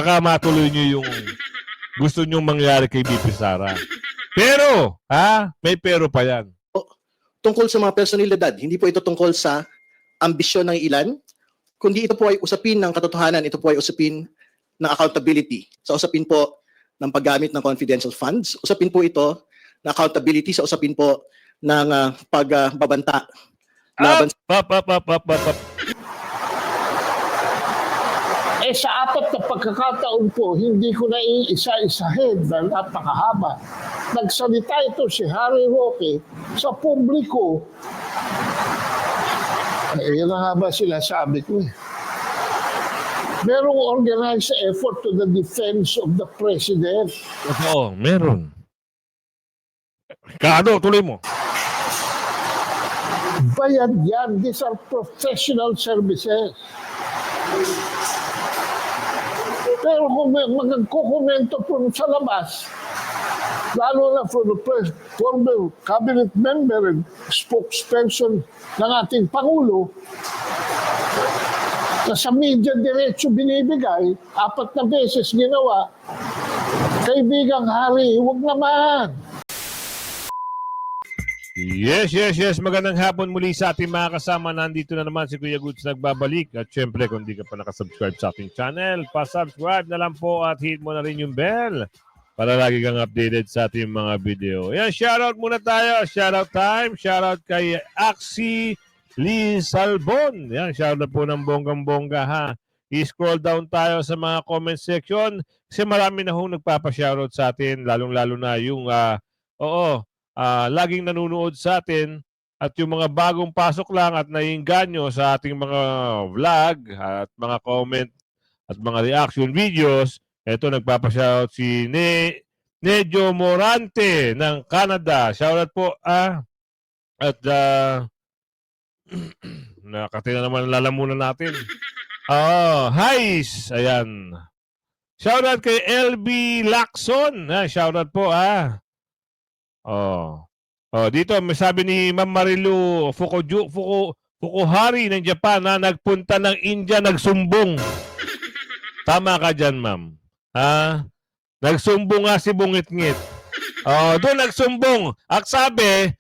baka matuloy nyo yung gusto nyong mangyari kay BP Sara. Pero, may pero pa yan. Tungkol sa mga personalidad, hindi po ito tungkol sa ambisyon ng ilan, kundi ito po ay usapin ng katotohanan, ito po ay usapin ng accountability. Sa usapin po ng paggamit ng confidential funds, usapin po ito ng accountability sa usapin po ng pagbabanta laban Pap. Sa apat na pagkakataon po, hindi ko na iisa-isahin dahil napakahaba. Nagsalita ito si Harry Roque sa publiko. Yan na nga ba sinasabi ko eh. Merong organized effort to the defense of the president. Oo, meron. Kado, tuloy mo. Bayad yan. These are professional services. Pero kung magkukomento po sa labas, lalo na for the former cabinet member and spokesperson ng ating Pangulo, na sa media diretso binibigay, 4 na beses ginawa, kaibigang Harry, huwag naman. Yes. Magandang hapon muli sa ating mga kasama. Nandito na naman si Kuya Goods nagbabalik. At syempre, kung di ka pa nakasubscribe sa ating channel, pa-subscribe na lang po at hit mo na rin yung bell para lagi kang updated sa ating mga video. Yan, shoutout muna tayo. Shoutout time. Shoutout kay Axie Lee Salbon. Yan, shoutout po ng bonggang-bongga ha. I-scroll down tayo sa mga comment section kasi marami na hong nagpapa-shoutout sa atin, lalong-lalo na yung laging nanonood sa atin at yung mga bagong pasok lang at naiinganyo sa ating mga vlog at mga comment at mga reaction videos. Ito, nagpapashoutout si Nejo Morante ng Canada. Shoutout po at nakatina naman lalamunan natin. Highs. Ayan. Shoutout kay LB Lacson. Shoutout po dito may sabi ni Ma'am Marilu Fukuhari ng Japan na nagpunta ng India, nagsumbong. Tama ka dyan, ma'am. Nagsumbong nga si Bungit-ngit. Doon nagsumbong. At sabi,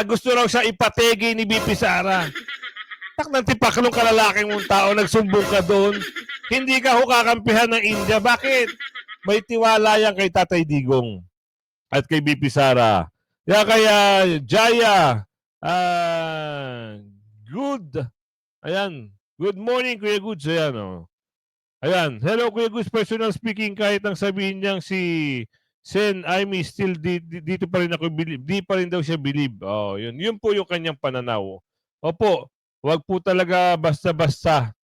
gusto raw siya ipategi ni BP Sara. Tak ng tipaklong kalalaking mong tao, nagsumbong ka doon. Hindi ka kakampihan ng India. Bakit? May tiwala yan kay Tatay Digong at kay BP Sara. Kaya Jaya, ayan, good morning Kuya Goods, ayan, hello Kuya Goods, personal speaking, kahit ang sabihin niyang si Sen Aimee still dito pa rin ako believe, di pa rin daw siya believe. Yun po yung kanyang pananaw. Opo, wag po talaga basta-basta.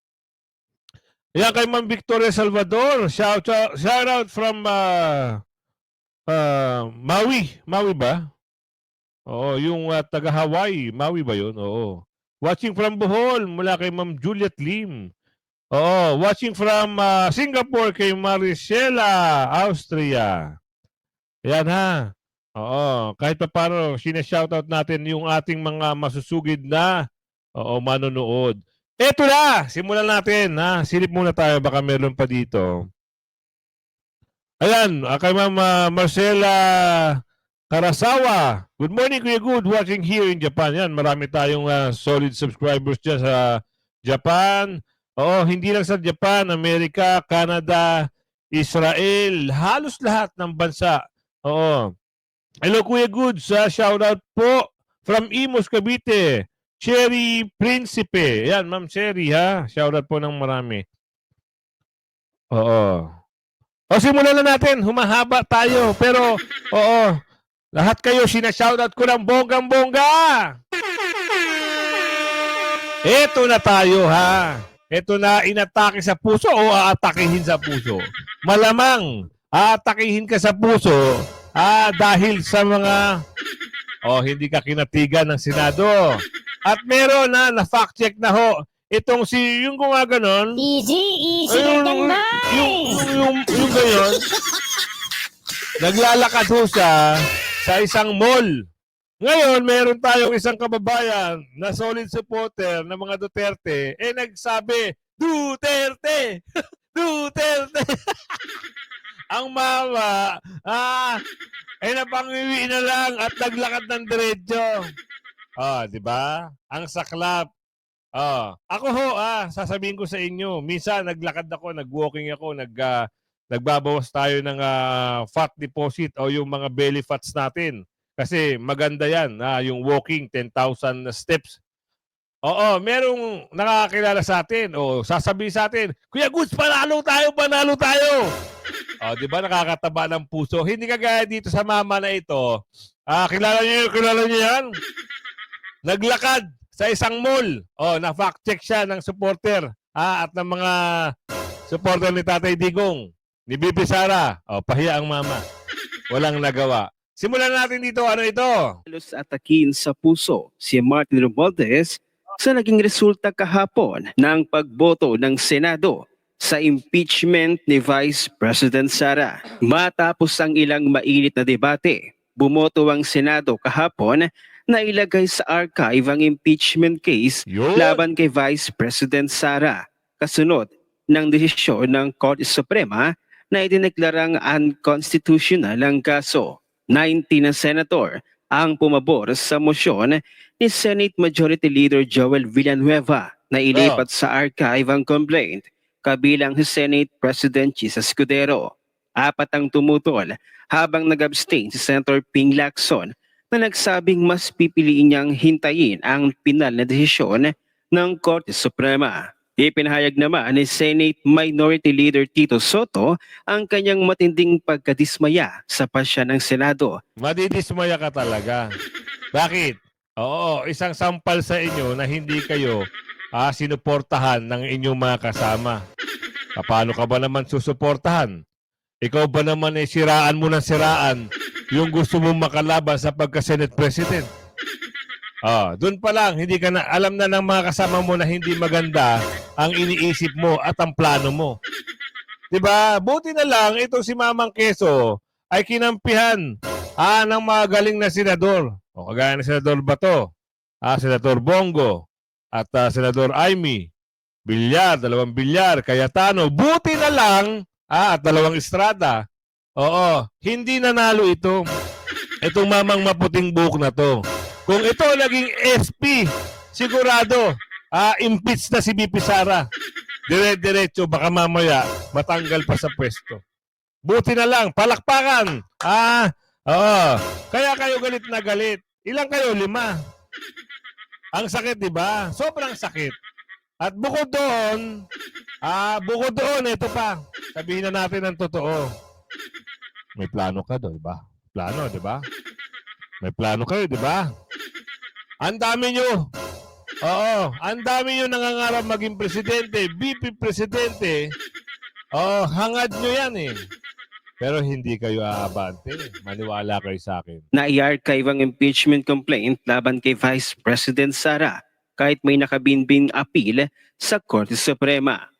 Ayan, kay Ma'am Victoria Salvador, shout out from Maui ba? Oo, yung taga Hawaii, Maui ba yun? Oo. Watching from Bohol, mula kay Ma'am Juliet Lim. Oo, watching from Singapore kay Maricela, Austria. Ayan ha. Oo, kahit pa paano, sinashoutout natin yung ating mga masusugid na manonood. Eto na, simulan natin ha. Silip muna tayo, baka meron pa dito. Ayan, kay Ma'am Marcela Karasawa. Good morning, Kuya Good. Watching here in Japan. Yan, marami tayong solid subscribers dyan sa Japan. Hindi lang sa Japan, Amerika, Canada, Israel, halos lahat ng bansa. Hello, Kuya Good. Shoutout po from Imus, Cavite. Cherry Principe. Yan, Ma'am Cherry ha. Shoutout po ng marami. Simulan na natin. Humahaba tayo. Pero, lahat kayo, sinashoutout ko ng bonggang-bongga. Ito na tayo, ha. Ito na, inatake sa puso o aatakihin sa puso? Malamang, aatakihin ka sa puso dahil sa mga, hindi ka kinatigan ng Senado. At meron na-fact check na ho. Itong yung gumaganon. Easy lang na. Yung gayon. Naglalakad ho siya sa isang mall. Ngayon, meron tayong isang kababayan na solid supporter ng mga Duterte. Nagsabi, Duterte! Duterte. Ang mama, napangiwi na lang at naglakad ng diretso. Di ba? Ang saklap. Ako ho, sasabihin ko sa inyo, minsan naglakad ako, nag-walking ako, nagbabawas tayo ng fat deposit o yung mga belly fats natin. Kasi maganda yan, yung walking, 10,000 steps. Oo, merong nakakakilala sa atin. O, sasabihin sa atin, Kuya Goods, panalo tayo, panalo tayo. Di ba nakakataba ng puso? Hindi kagaya dito sa mama na ito. Kilala niyo yan? Naglakad sa isang mall. Na-fact check siya ng supporter. At ng mga supporter ni Tatay Digong, ni Bibi Sara. Pahiya ang mama. Walang nagawa. Simulan natin dito. Ano ito? Halos atakin sa puso si Martin Romualdez sa naging resulta kahapon ng pagboto ng Senado sa impeachment ni Vice President Sara. Matapos ang ilang mainit na debate, bumoto ang Senado kahapon na ilagay sa archive ang impeachment case Yun. laban kay Vice President Sara, kasunod ng desisyon ng Korte Suprema na idineklarang unconstitutional ang kaso. 19 na senator ang pumabor sa mosyon ni Senate Majority Leader Joel Villanueva na ilipat sa archive ang complaint, kabilang si Senate President Chis Escudero. 4 ang tumutol, habang nag-abstain si Senator Ping Lacson na nagsabing mas pipiliin niyang hintayin ang pinal na desisyon ng Korte Suprema. Ipinahayag naman ni Senate Minority Leader Tito Soto ang kanyang matinding pagkadismaya sa pasya ng Senado. Madidismaya ka talaga. Bakit? Oo, isang sampal sa inyo na hindi kayo sinuportahan ng inyong mga kasama. Paano ka ba naman susuportahan? Ikaw ba naman siraan mo ng siraan yung gusto mong makalaban sa pagka-Senate President? Doon pa lang, hindi ka na, alam na ng mga kasama mo na hindi maganda ang iniisip mo at ang plano mo. Diba? Buti na lang, ito si Mamang Quezon ay kinampihan ng mga galing na senador. Kagaya ng Senador Bato, Senador Bongo, at Senador Amy, Villar, 2 Villar, Cayetano. Buti na lang, at 2 Estrada. Hindi nanalo ito. Itong Mamang Maputing Buhok na to. Kung ito naging SP, sigurado, impeach na si BP Sara. Dire-diretso, baka mamaya matanggal pa sa pwesto. Buti na lang, palakpakan. Kaya kayo galit na galit. Ilang kayo? 5. Ang sakit, di ba? Sobrang sakit. At bukod doon, ito pa. Sabihin na natin ang totoo. May plano ka doon, di ba? Plano, di ba? May plano kayo, di ba? Ang dami nyo. Ang dami nyo nangangarap maging presidente, VP presidente. Hangad nyo yan eh. Pero hindi kayo aabante. Maniwala kayo sa akin. Na-i-archive ang impeachment complaint laban kay Vice President Sara kahit may nakabinbing appeal sa Korte Suprema.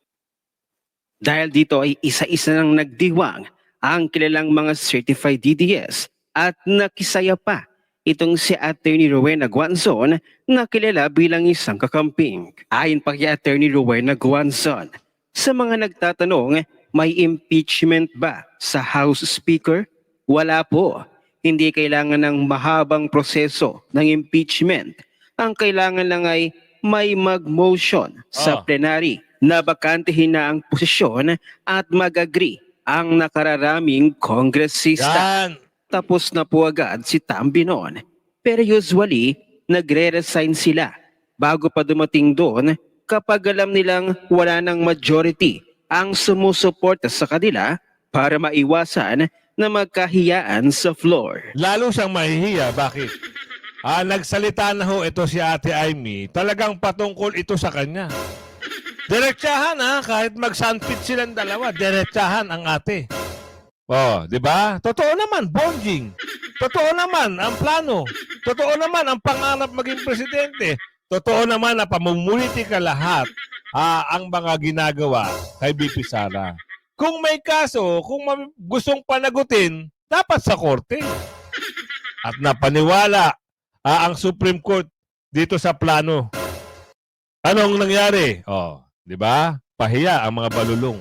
Dahil dito ay isa-isa nang nagdiwang ang kilalang mga certified DDS at nakisaya pa itong si Attorney Rowena Guanzon na kilala bilang isang kakamping. Ayon pa kay Attorney Rowena Guanzon, sa mga nagtatanong, may impeachment ba sa House Speaker? Wala po. Hindi kailangan ng mahabang proseso ng impeachment. Ang kailangan lang ay may mag-motion sa plenary na bakantihin na ang posisyon at mag-agree ang nakararaming kongresista. Yan! Tapos na po agad si Tambinon. Pero usually, nagre-resign sila bago pa dumating doon kapag alam nilang wala ng majority ang sumusuporta sa kanila para maiwasan na magkahiyaan sa floor. Lalo siyang mahihiya. Bakit? Nagsalita na ho ito si Ate Amy. Talagang patungkol ito sa kanya. Diretsahan kahit mag-sunfit silang dalawa, diretsahan ang ate. Di ba? Totoo naman, bonjing. Totoo naman ang plano. Totoo naman ang pangarap maging presidente. Totoo naman na pamumulitik ka lahat ang mga ginagawa kay BP Sara. Kung may kaso, kung gustong panagutin, dapat sa korte. At napaniwala ang Supreme Court dito sa plano. Anong nangyari? Di ba? Pahiya ang mga balulong.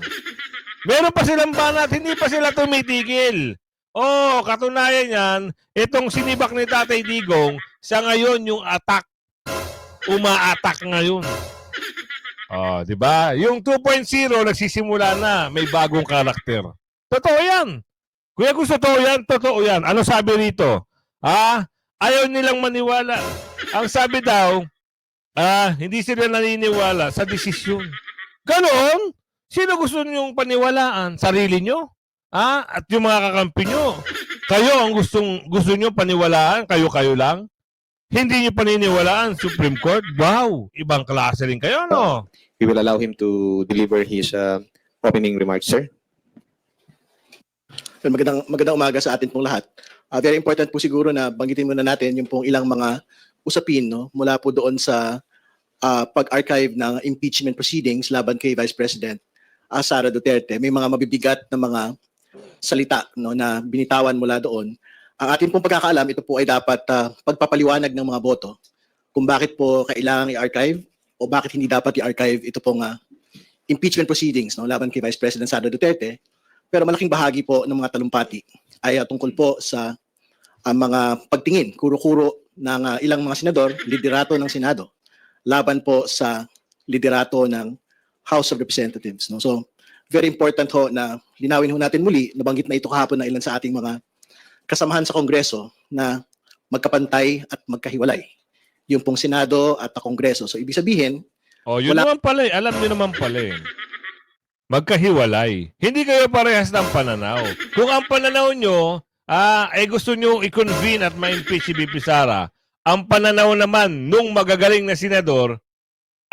Meron pa silang banat, hindi pa sila tumitigil. Oh, katunayan yan, itong sinibak ni Tatay Digong, sa ngayon yung attack, uma-attack ngayon. Oh, di ba? Yung 2.0 nagsisimula na, may bagong karakter. Totoo yan. Kuya Gus, totoo yan. Ano sabi rito? Ayaw nilang maniwala. Ang sabi daw, hindi sila naniniwala sa desisyon. Ganon? Sino gusto niyong paniwalaan? Sarili nyo? At yung mga kakampi nyo? Kayo ang gusto nyo paniwalaan? Kayo-kayo lang? Hindi nyo paniniwalaan Supreme Court? Wow! Ibang klase rin kayo, no? We will allow him to deliver his opening remarks, sir. Magandang umaga sa atin pong lahat. Very important po siguro na banggitin muna natin yung pong ilang mga usapin, no, mula po doon sa pag-archive ng impeachment proceedings laban kay Vice President Sara Duterte. May mga mabibigat na mga salita, no, na binitawan mula doon. Ang atin pong pagkakaalam, ito po ay dapat pagpapaliwanag ng mga boto kung bakit po kailangang i-archive o bakit hindi dapat i-archive ito pong impeachment proceedings, no, laban kay Vice President Sara Duterte. Pero malaking bahagi po ng mga talumpati ay tungkol po sa mga pagtingin, kuro-kuro ng ilang mga senador, liderato ng Senado, laban po sa liderato ng House of Representatives. No? So, very important ho na linawin ho natin muli, nabanggit na ito kahapon ng ilan sa ating mga kasamahan sa Kongreso na magkapantay at magkahiwalay. Yung pong Senado at Kongreso. So, ibig sabihin, Yun naman pala eh. Alam niyo naman pala eh. Magkahiwalay. Hindi kayo parehas ng pananaw. Kung ang pananaw nyo, gusto nyo i-convene at ma-impeach si VP Sara, ang pananaw naman nung magagaling na senador,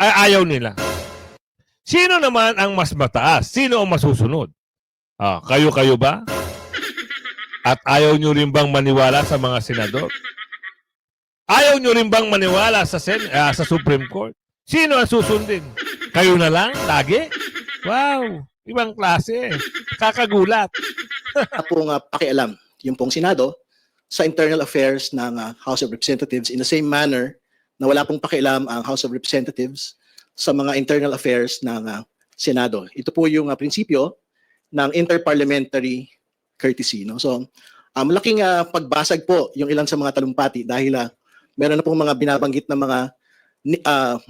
ay ayaw nila. Sino naman ang mas mataas? Sino ang masusunod? Kayo-kayo ba? At ayaw nyo rin bang maniwala sa mga senador? Ayaw nyo rin bang maniwala sa Supreme Court? Sino ang susundin? Kayo na lang? Lagi? Wow! Ibang klase. Kakagulat. pong pakialam yung pong Senado sa internal affairs ng House of Representatives in the same manner na wala pong pakialam ang House of Representatives sa mga internal affairs ng Senado. Ito po yung prinsipyo ng interparliamentary courtesy. No? So, malaking pagbasag po yung ilan sa mga talumpati dahil meron na pong mga binabanggit na mga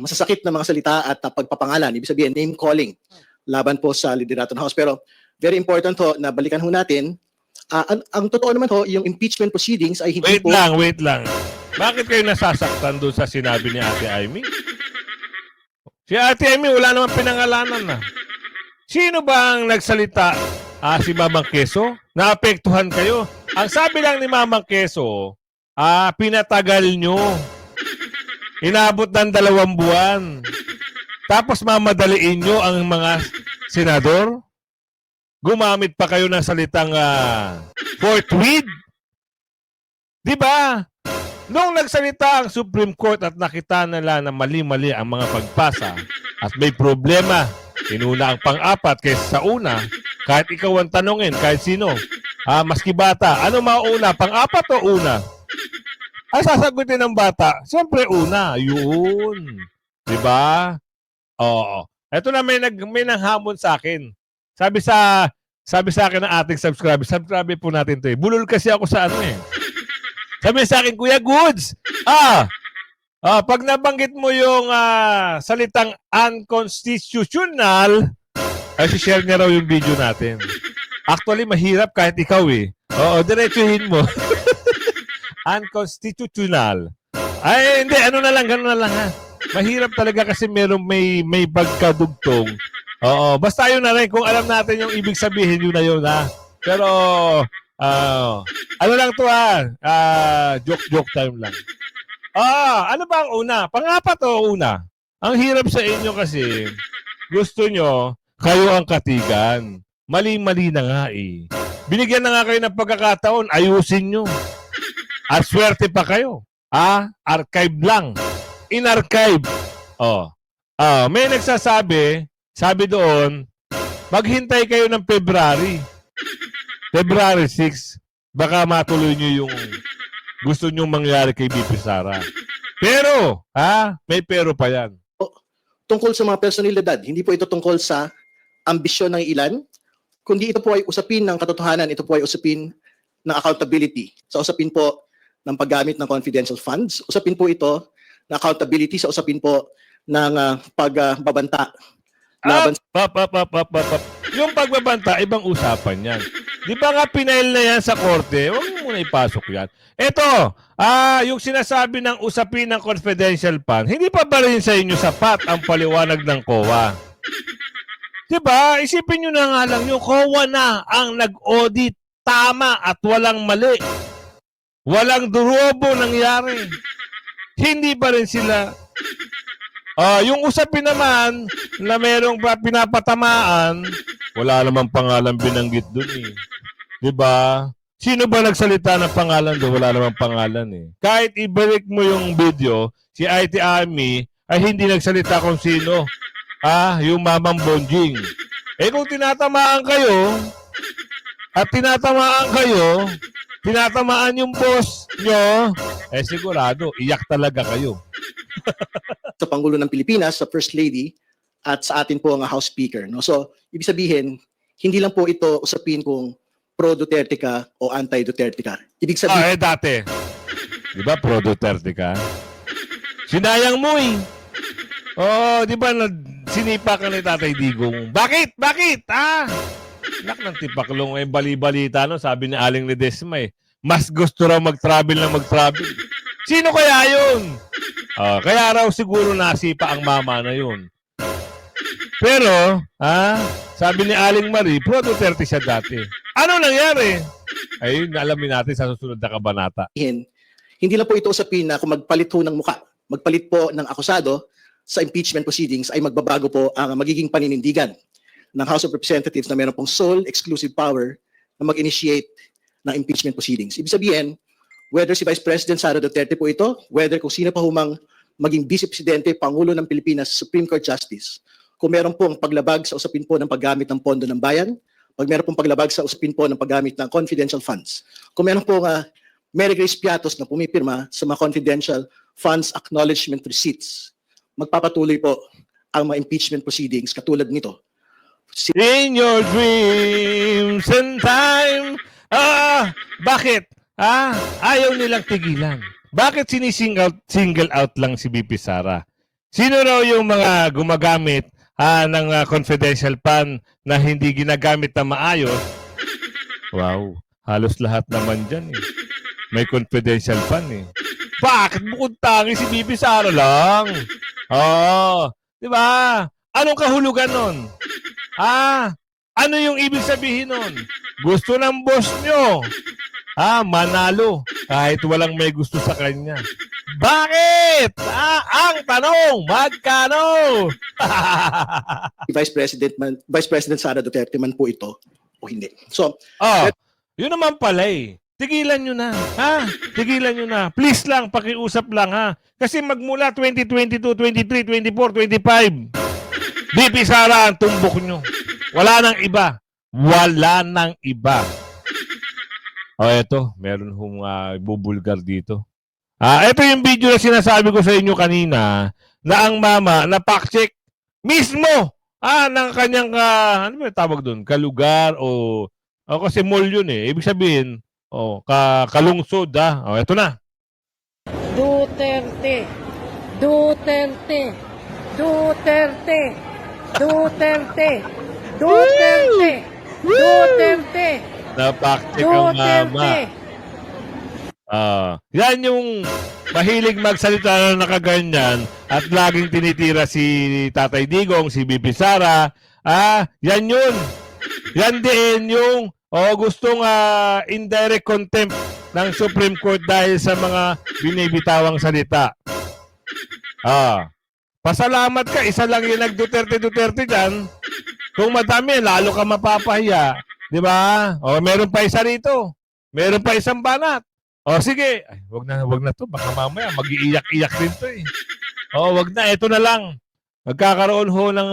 masasakit na mga salita at pagpapangalan. Ibig sabihin, name calling laban po sa liderato ng House. Pero very important ho na balikan ho natin, ang totoo naman ho, yung impeachment proceedings ay hindi Wait lang. Bakit kayo nasasaktan doon sa sinabi ni Ate Amy? Si Ate Amy, wala naman pinangalanan na. Sino ba ang nagsalita? Si Mamang Quezon? Naapektuhan kayo? Ang sabi lang ni Mamang Quezon, pinatagal nyo. Inabot ng 2 buwan. Tapos mamadaliin nyo ang mga senador? Gumamit pa kayo ng salitang forthwith? Di ba? Nung nagsalita ang Supreme Court at nakita nila na mali-mali ang mga pagpasa at may problema, inuna ang pang-apat kaysa sa una, kahit ikaw ang tanongin, kahit sino, maski bata, ano mauna, pang-apat o una? Ay, sasagutin ng bata, siyempre una, yun. Di ba? Oo. Ito na may nanghamon sa akin. Sabi sa akin ng ating subscribe po natin 'to eh. Bulol kasi ako sa ano eh. Sabi sa akin, Kuya Goods, pag nabanggit mo yung salitang unconstitutional, ay share niya raw yung video natin. Actually, mahirap kahit ikaw eh. Oo, diretsuhin mo. Unconstitutional. Ay, hindi. Ganun na lang ha. Mahirap talaga kasi may pagkadugtong. Oo, basta yun na rin. Kung alam natin yung ibig sabihin, yun na yun ha. Pero, ano lang to joke time lang. Ano ba ang una? Pang-apat o una? Ang hirap sa inyo kasi, gusto nyo, kayo ang katigan. Mali-mali na nga eh. Binigyan na nga kayo ng pagkakataon, ayusin nyo. At swerte pa kayo. Archive lang. In-archive. May nagsasabi, sabi doon, maghintay kayo ng February 6. Baka matuloy nyo yung gusto nyo mangyari kay VP Sara. Pero, may pero pa yan. tungkol sa mga personalidad. Hindi po ito tungkol sa ambisyon ng ilan kundi ito po ay usapin ng katotohanan, ito po ay usapin ng accountability. Sa usapin po ng paggamit ng confidential funds, usapin po ito ng accountability sa usapin po ng pagbabanta laban Yung pagbabanta, ibang usapan yan. Di ba nga pinail na yan sa korte? Huwag mo muna ipasok yan. Ito, yung sinasabi ng usapin ng confidential fund, hindi pa ba rin sa inyo sapat ang paliwanag ng COA? Di ba? Isipin nyo na nga lang, yung COA na ang nag-audit tama at walang mali. Walang durobo nangyari. Hindi pa rin sila. Yung usapin naman na merong pinapatamaan, wala namang pangalan binanggit dun eh. 'Di ba? Sino ba nagsalita ng pangalan doon? Wala namang pangalan eh. Kahit ibalik mo yung video, si IT Army ay hindi nagsalita kung sino. Yung Mamang Bonjing. Kung tinatamaan kayo, at tinatamaan yung boss nyo, sigurado, iyak talaga kayo. sa Pangulo ng Pilipinas, sa First Lady, at sa atin po ang House Speaker. No? So, ibig sabihin, hindi lang po ito usapin kung pro-Duterte ka o anti-Duterte ka. Ibig sabihin, Dati. Di ba pro-Duterte ka? Sinayang mo eh. Di ba sinipa ka ni Tatay Digong? Bakit? Anak ng tipaklong bali-balita no, sabi ni Aling Ledesma mas gusto raw mag-travel na mag-travel. Sino kaya yun? Kaya raw siguro nasipa ang mama na yun. Pero, sabi ni Aling Marie, pro-Duterte siya dati. Ano nangyari? Ayun, alamin natin sa susunod na kabanata. hindi lang po ito usapin na kung magpalit ho ng muka, magpalit po ng akusado sa impeachment proceedings ay magbabago po ang magiging paninindigan ng House of Representatives na meron pong sole exclusive power na mag-initiate ng impeachment proceedings. Ibig sabihin, whether si Vice President Sara Duterte po ito, whether kung sino pa humang maging Vice Presidente, Pangulo ng Pilipinas, Supreme Court Justice, kung meron pong paglabag sa usapin po ng paggamit ng pondo ng bayan, pag meron pong paglabag sa usapin po ng paggamit ng confidential funds, kung meron pong Mary Grace Piatos na pumipirma sa mga confidential funds acknowledgement receipts, magpapatuloy po ang mga impeachment proceedings katulad nito. In your dreams and time. Bakit? Ayaw nilang tigilan. Bakit single out lang si BP Sara? Sino raw yung mga gumagamit ng confidential fund na hindi ginagamit na maayos? Wow, halos lahat naman dyan eh. May confidential fund eh. Bakit bukod tangi si BP Sara lang? Di ba? Anong kahulugan nun? Ano yung ibig sabihin nun? Gusto ng boss nyo. Manalo kahit walang may gusto sa kanya. Bakit? Ang tanong, magkano? Vice President Sara Duterte man po ito o hindi. So, yun naman pala eh. Tigilan nyo na. Tigilan nyo na. Please lang, pakiusap lang ha. Kasi magmula 2022, 23, 24, 25, BP Sara ang tumbok nyo. Wala nang iba. Wala nang iba. Eto, meron hong bubulgar dito. Ito yung video na sinasabi ko sa inyo kanina na ang mama na fact-check mismo ng kanyang, ano ba yung tawag doon? Kalugar o kasi mall yun eh. Ibig sabihin, kalungsod ito na. Duterte. Duterte. Duterte. Duterte. Duterte. Duterte. Na-fact-check ang mama. Yan yung mahilig magsalita na nakaganyan at laging tinitira si Tatay Digong, si BP Sara. Yan yun. Yan din yung gustong indirect contempt ng Supreme Court dahil sa mga binibitawang salita. Pasalamat ka, isa lang yung nag-Duterte dyan. Kung madami, lalo ka mapapahiya. Di ba? Meron pa isa rito. Meron pa isang banat. Sige. Ay, wag na to. Baka mamaya mag-iiyak-iyak din to eh. Wag na. Ito na lang. Magkakaroon ho ng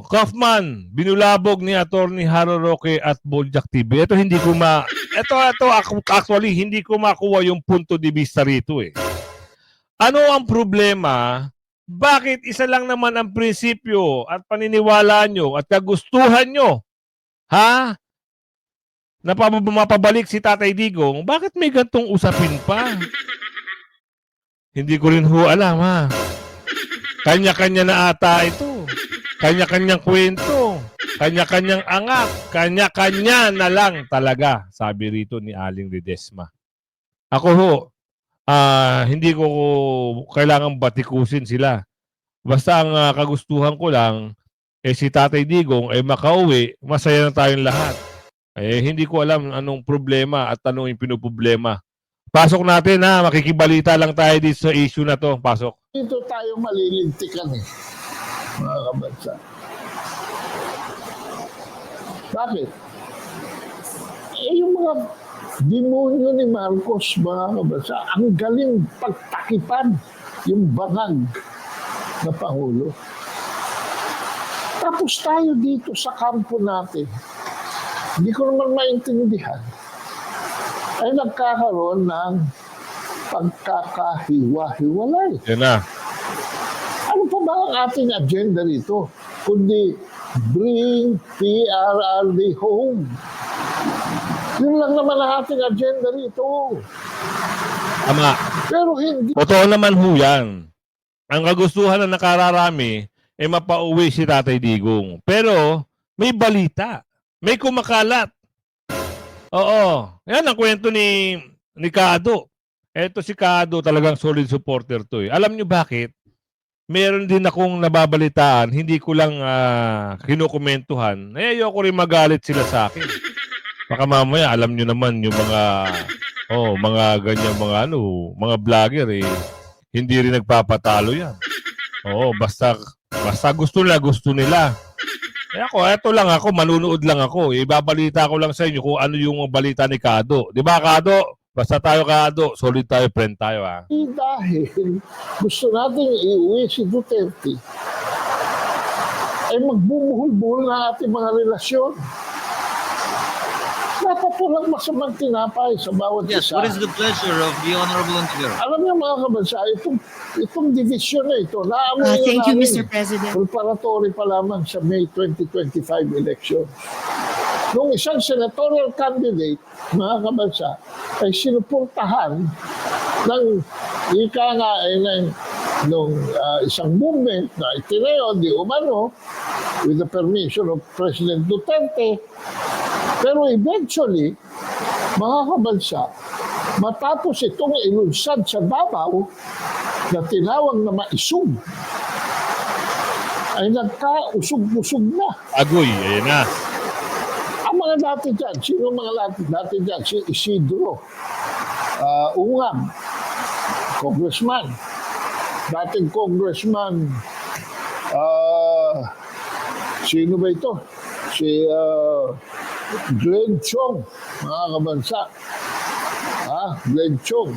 Kaufman, binulabog ni Attorney Haro Roque at Boljak TV. Ito hindi ko actually hindi ko makuha yung punto de vista rito eh. Ano ang problema Bakit isa lang naman ang prinsipyo at paniniwala nyo at kagustuhan nyo? Ha? Na mapabalik si Tatay Digong, bakit may gantong usapin pa? Hindi ko rin ho alam, ha? Kanya-kanya na ata ito. Kanya-kanyang kwento. Kanya-kanyang angat. Kanya-kanya na lang talaga, sabi rito ni Aling Ledesma. Ako ho, hindi ko kailangang batikusin sila. Basta ang kagustuhan ko lang, si Tatay Digong ay makauwi, masaya na tayong lahat. Hindi ko alam anong problema at anong yung pinoproblema. Pasok natin ha, makikibalita lang tayo dito sa issue na to. Pasok. Dito tayo malilintikan mga kabansa. Bakit? Yung mga demonyo ni Marcos, mga kabansa, ang galing pagtakipan yung bangag na Pangulo. Tapos tayo dito sa kampo natin, hindi ko naman maintindihan, ay nagkakaroon ng pagkakahiwa-hiwalay. Yan na. Ano pa ba ang ating agenda rito? Kundi bring PRRD home. Yun lang naman ang ating agenda rito. Tama. Pero hindi. Totoo naman ho yan. Ang kagustuhan na nakararami ay mapauwi si Tatay Digong. Pero may balita. May kumakalat. Oo. Yan ang kwento ni Kado. Eto si Kado talagang solid supporter to eh. Alam nyo bakit? Meron din akong nababalitaan, hindi ko lang kinukomentuhan. Ayoko rin magalit sila sa akin. Baka mamaya alam nyo naman yung mga ganyan mga vlogger eh. Hindi rin nagpapatalo yan. Oo, basta gusto nila. Eto lang ako, manunood lang ako. Ibabalita ko lang sa inyo kung ano yung balita ni Kado. Di ba, Kado? Basta tayo, Kado, solid tayo, friend tayo, ha? Dahil gusto natin iuwi si Duterte, ay magbubuhol-buhol na ating mga relasyon. Dapat walang masamang tinapay sa bawat Yes, isa. what is the pleasure of the Honorable Ontiveros? Alam niyo mga kabansa, itong division na ito, naamoy Thank you, namin, Mr. President. preparatory pa lamang sa May 2025 election. Nung isang senatorial candidate, mga kabansa, ay sinuportahan ng ika nga ng isang movement na itineo di umano with the permission of President Duterte. Pero eventually, mga kabansa, matapos itong ilunsad sa Davao na tinawag na maisog, ay nagkausog-usog na. Agoy, ayan na. Ang mga dati dyan, sino mga dati dyan? Si Isidro Ungam, congressman. Dating congressman, sino ba ito? Si Glenn Chong, mga kabansa. Glenn Chong.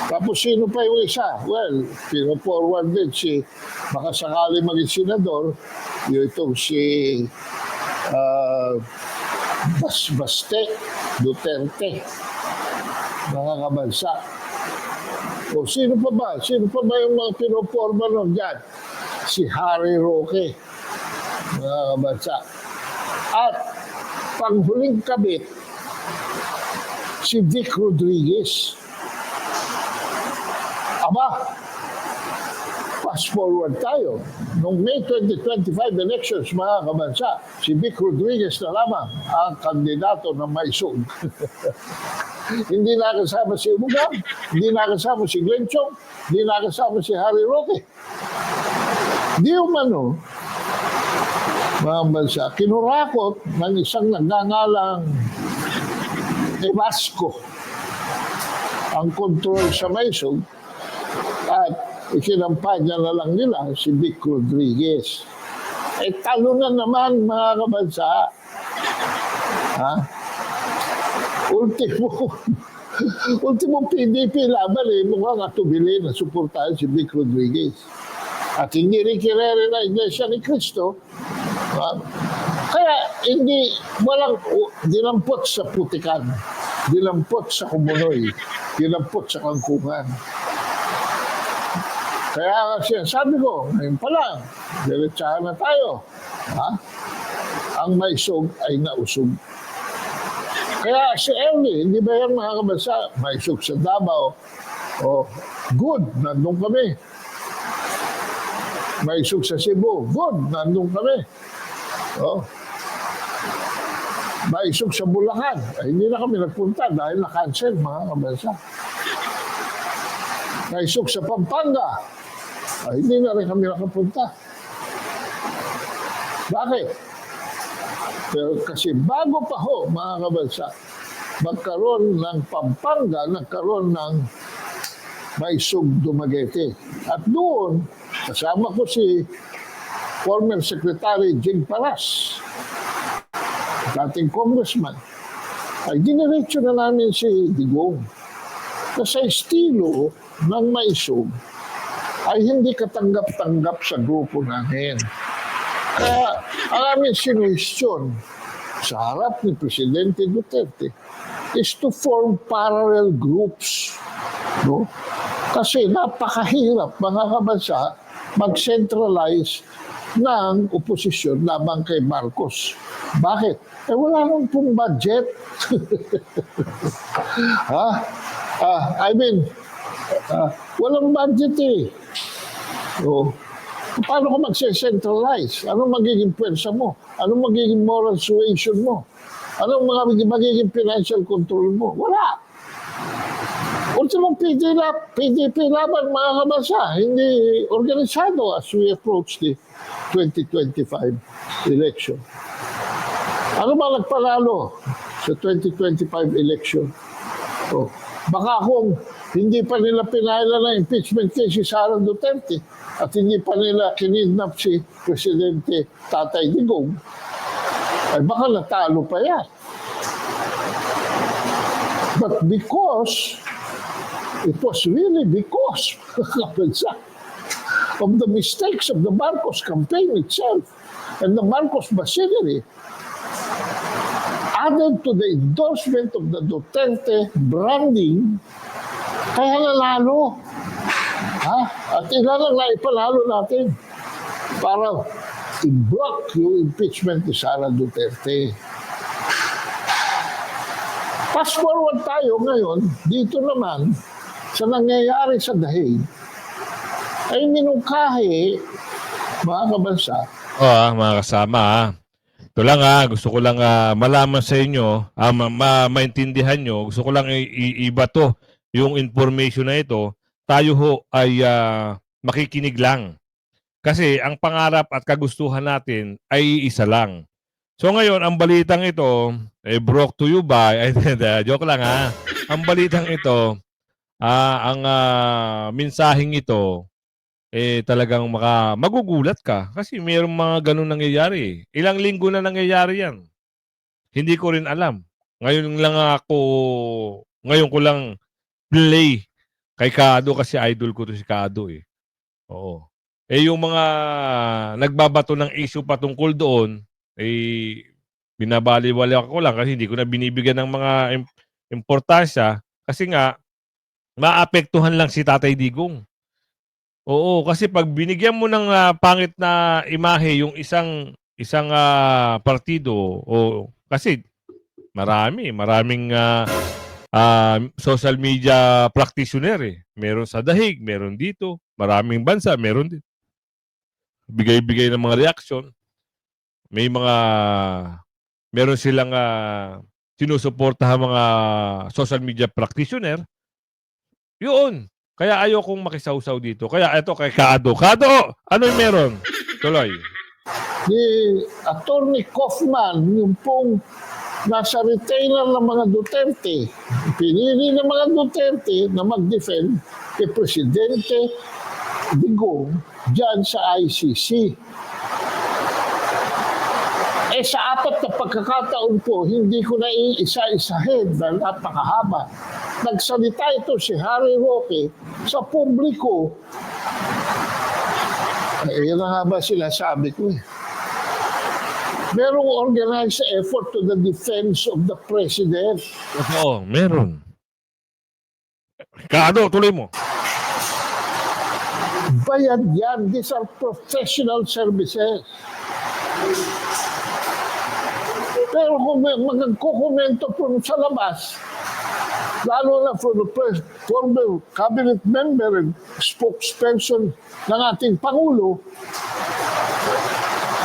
Tapos sino pa yung isa? Well, pino-forward din si, baka sakali maging senador, yung itong si Baste Duterte, mga kabansa. O sino pa ba? Sino pa ba yung mga pinoporma nun dyan? Si Harry Roque, mga kabansa. At panghuling kabit, si Vic Rodriguez. Aba, fast forward tayo. Noong May 2025 elections, mga kabansa, si Vic Rodriguez na lamang ang kandidato ng maisog. Hindi nakasama si Ugam, hindi nakasama si Glenn Chong, hindi nakasama si Harry Roque. Di umano, mga bansa, kinurakot ng isang nagngangalang Evasco ang kontrol sa maisog at ikinampanya na lang nila si Vic Rodriguez. Talo na naman, mga kabansa. Ultimo PDP laban mukhang atubili na suportahan si Vic Rodriguez. At hindi rin kirere na Iglesia ni Cristo. Kaya walang dinampot sa putikan, dinampot sa kumunoy, dinampot sa kangkungan. Kaya nga sabi ko, ngayon pa lang, diretsahan na tayo. Ha? Ang maisog ay nausog. Kaya si Ernie, hindi ba yan mga kabansa, maisog sa Davao, good, nandun kami. Maisog sa Cebu, good, nandun kami. Maisog sa Bulacan, hindi na kami nagpunta dahil na-cancel mga kabansa. Maisog sa Pampanga, hindi na rin kami nakapunta. Bakit? Pero kasi bago pa ho, mga kabansa, magkaroon ng Pampanga, nagkaroon ng Maisog Dumaguete. At doon, kasama ko si former Secretary Jing Paras, dating congressman, ay diniretso na namin si Digong. Kasi estilo ng Maisog ay hindi katanggap-tanggap sa grupo namin. Kaya ang aming sinusyon sa harap ni Presidente Duterte is to form parallel groups. No? Kasi napakahirap mga kabansa mag-centralize ng oposisyon laban kay Marcos. Bakit? Wala nang pong budget. Walang budget eh. Paano ka mag-centralize? Anong magiging pwersa mo? Anong magiging moral suasion mo? Anong magiging financial control mo? Wala. Ultimong PDP laban mga kabansa, hindi organisado as we approach the 2025 election. Ano ba nagpanalo sa 2025 election? Baka kung hindi pa nila pinahila ng impeachment case si Sara Duterte at hindi pa nila kinidnap si Presidente Tatay Digong, ay baka natalo pa yan. But because, it was really because of the mistakes of the Marcos campaign itself and the Marcos machinery added to the endorsement of the Duterte branding, kaya nanalo. At ilan na ipanalo natin para i-block yung impeachment ni Sara Duterte. Fast forward tayo ngayon, dito naman, sa nangyayari sa Dahig, ay minungkahi, mga kabansa. Mga kasama. Ito lang gusto ko lang malaman sa inyo, maintindihan nyo, gusto ko lang ibato yung information na ito. Tayo ho ay makikinig lang. Kasi ang pangarap at kagustuhan natin ay isa lang. So ngayon, ang balitang ito, brought to you by, joke lang ang balitang ito, ang mensaheng ito, talagang magugulat ka. Kasi mayroong mga ganun nangyayari. Ilang linggo na nangyayari yan. Hindi ko rin alam. Ngayon ko lang play kay Kado kasi idol ko to si Kado eh. Oo. Yung mga nagbabato ng issue patungkol doon, binabaliwala ko lang kasi hindi ko na binibigyan ng mga importansya kasi nga maapektuhan lang si Tatay Digong. Oo, kasi pag binigyan mo ng pangit na imahe yung isang partido kasi maraming social media practitioner Meron sa Dahig, meron dito, maraming bansa, meron din. Bigay-bigay ng mga reaction. Meron silang sinusuportahan mga social media practitioner. Yun. Kaya ayokong makisawsaw dito. Kaya ito kay Kado. Kado, ano yung meron? Tuloy. Ni Attorney Kaufman, yung pong nasa retainer ng mga Duterte, pinili ng mga Duterte na mag-defend kay Presidente Digong dyan sa ICC. Sa 4 na pagkakataon po, hindi ko na iisa-isahin dahil napakahaba. Nagsalita ito si Harry Roque sa publiko. Yan na nga ba sinasabi ko Merong organized effort to the defense of the President. Oo, meron. Kado, tuloy mo. Bayad yan. These are professional services. Pero kung may magkukomento po sa labas, lalo na for the former cabinet member and spokesperson ng ating Pangulo,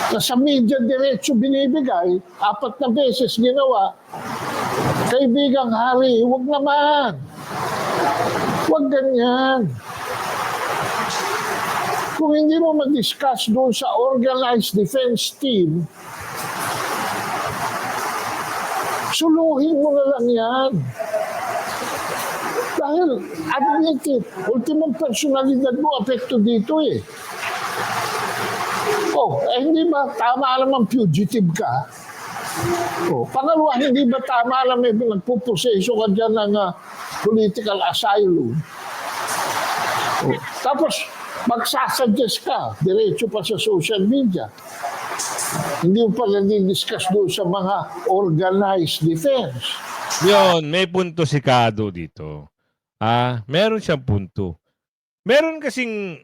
na sa media diretso binibigay, 4 na beses ginawa, kaibigang Hari, huwag naman. Huwag ganyan. Kung hindi mo mag-discuss doon sa organized defense team, suluhin mo na lang yan. Dahil, admit it, ultimong personalidad mo apekto dito eh. Hindi ba tama naman fugitive ka? Pangalawa, hindi ba tama na may nagpuproseso ka dyan ng political asylum? Tapos, magsasuggest ka, diretso pa sa social media. Hindi mo pa nag-discuss doon sa mga organized defense. Yun, may punto si Kado dito. Meron siyang punto. Meron kasing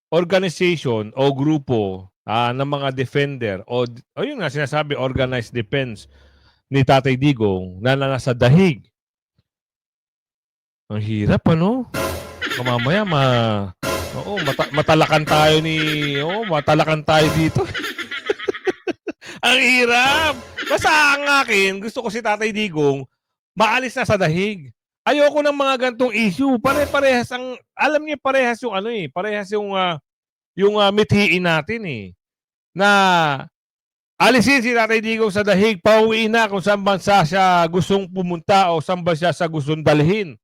organization o grupo ng mga defender o yun nga sinasabi organized defense ni Tatay Digong na nasa dahig. Ang hirap ano? Mamaya matalakan tayo matalakan tayo dito. Ang hirap. Basta ang akin, gusto ko si Tatay Digong maalis na sa dahig. Ayoko ng mga gantong issue. Pare-parehas alam niyo parehas yung parehas yung mithiin natin na alisin si Tatay Digong sa dahig, pauwiin na kung saan bansa siya gustong pumunta o saan ba siya sa gustong dalhin,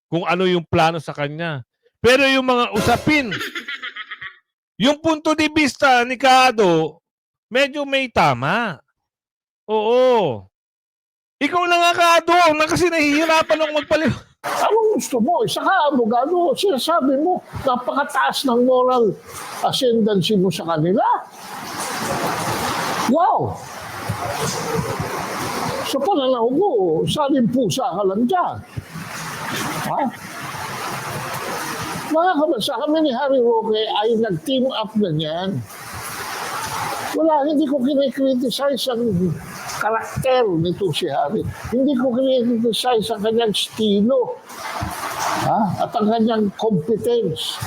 kung ano yung plano sa kanya. Pero yung mga usapin, yung punto de vista ni Kado, medyo may tama. Oo. Ikaw na nga, Kado, na kasi nahihirapan akong magpaliw. Anong gusto mo? Isa ka, abogado, sinasabi mo, napakataas ng moral ascendancy mo sa kanila. Wow! Sa pananaw ko, saling pusa ka lang dyan. Ha? Mga kabasa, kami ni Harry Roque ay nag-team up na niyan. Wala, hindi ko kinikriticize ang karakter nito si Harry. Hindi ko kinikriticize ang kanyang estilo at ang kanyang competence.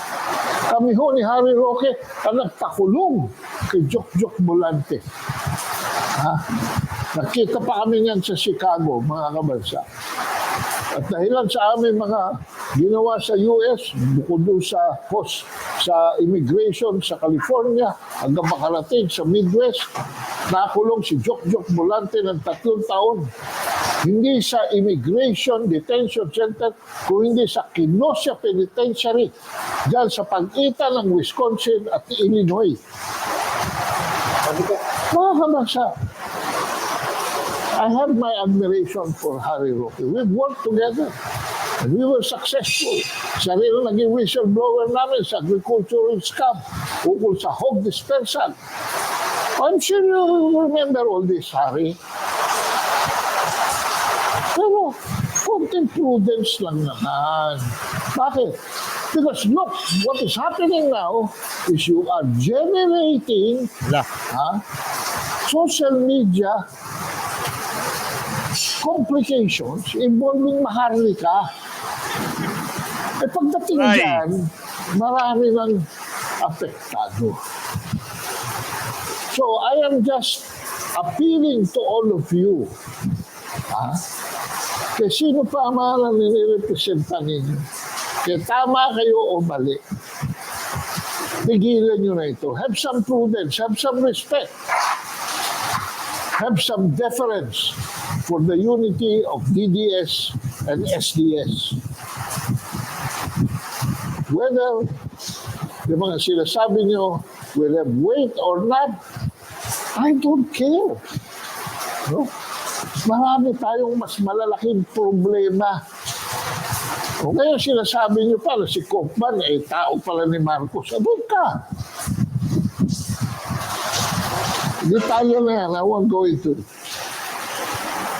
Kami ho ni Harry Roque ang nagpakulong kay Jok Bolante. Nakita pa kami niyan sa Chicago, mga kabansa. At dahilan sa aming mga ginawa sa US, bukod doon sa immigration sa California, hanggang makarating sa Midwest, nakulong si Jok Bolante ng 3 taon. Hindi sa Immigration Detention Center, kung hindi sa Kenosha Penitentiary, dyan sa pagitan ng Wisconsin at Illinois. Mga kabasa, I have my admiration for Harry Roque. We've worked together and we were successful. Siya rin ang naging whistleblower namin sa agricultural scam ukol sa hog dispersal. I'm sure you remember all this, Harry. Pero, konting prudence lang naman. Bakit? Because look, what is happening now is you are generating social media complications involving Maharlika. Pagdating dyan, marami ng apektado. So, I am just appealing to all of you. Kaya sino pa ang mga nire-representa ninyo? Kaya tama kayo o mali. Pigilan nyo na ito. Have some prudence, have some respect. Have some deference for the unity of DDS and SDS. Whether yung mga sinasabi nyo will have weight or not, I don't care. No? Marami tayong mas malalaking problema. O ngayon sinasabi nyo pala si Kaufman, tao pala ni Marcos. Abot ka. Detalye na yan, I won't go into it.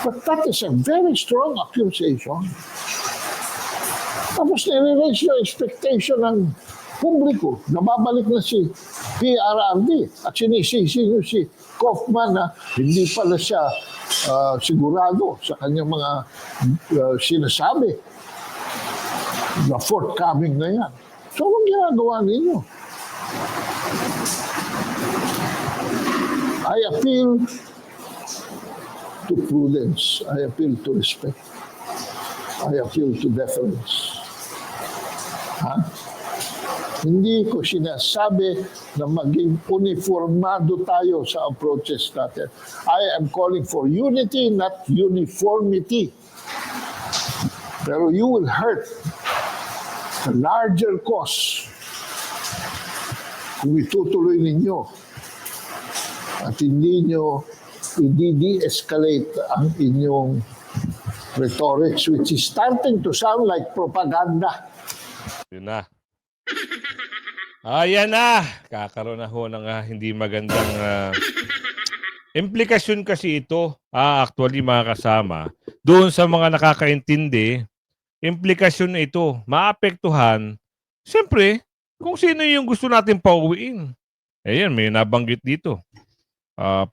But that is a very strong accusation. Tapos nire-raise yung expectation ng publiko, nababalik na si PRRD at sinisisi nyo si Kaufman na hindi pala siya sigurado sa kanyang mga sinasabi na forthcoming na yan. So, anong ginagawa ninyo? I appeal to prudence. I appeal to respect. I appeal to deference. Ha? Hindi ko sinasabi na maging uniformado tayo sa approaches natin. I am calling for unity, not uniformity. Pero you will hurt the larger cause kung itutuloy ninyo at hindi nyo i-de-escalate ang inyong rhetorics, which is starting to sound like propaganda. Yun na. Ayan na. Kakaroon na ho ng hindi magandang implikasyon kasi ito. Actually, mga kasama, doon sa mga nakakaintindi, implikasyon na ito, maapektuhan, siyempre, kung sino yung gusto natin pauwiin. Ayan, may nabanggit dito.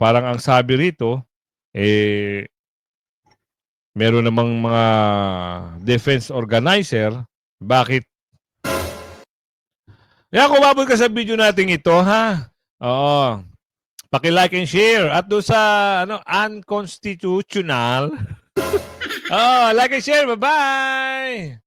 Parang ang sabi rito, meron namang mga defense organizer. Bakit? Kaya kung mabot ka sa video natin ito, ha? Oo. Paki-like and share. At doon sa unconstitutional. Like and share. Bye-bye!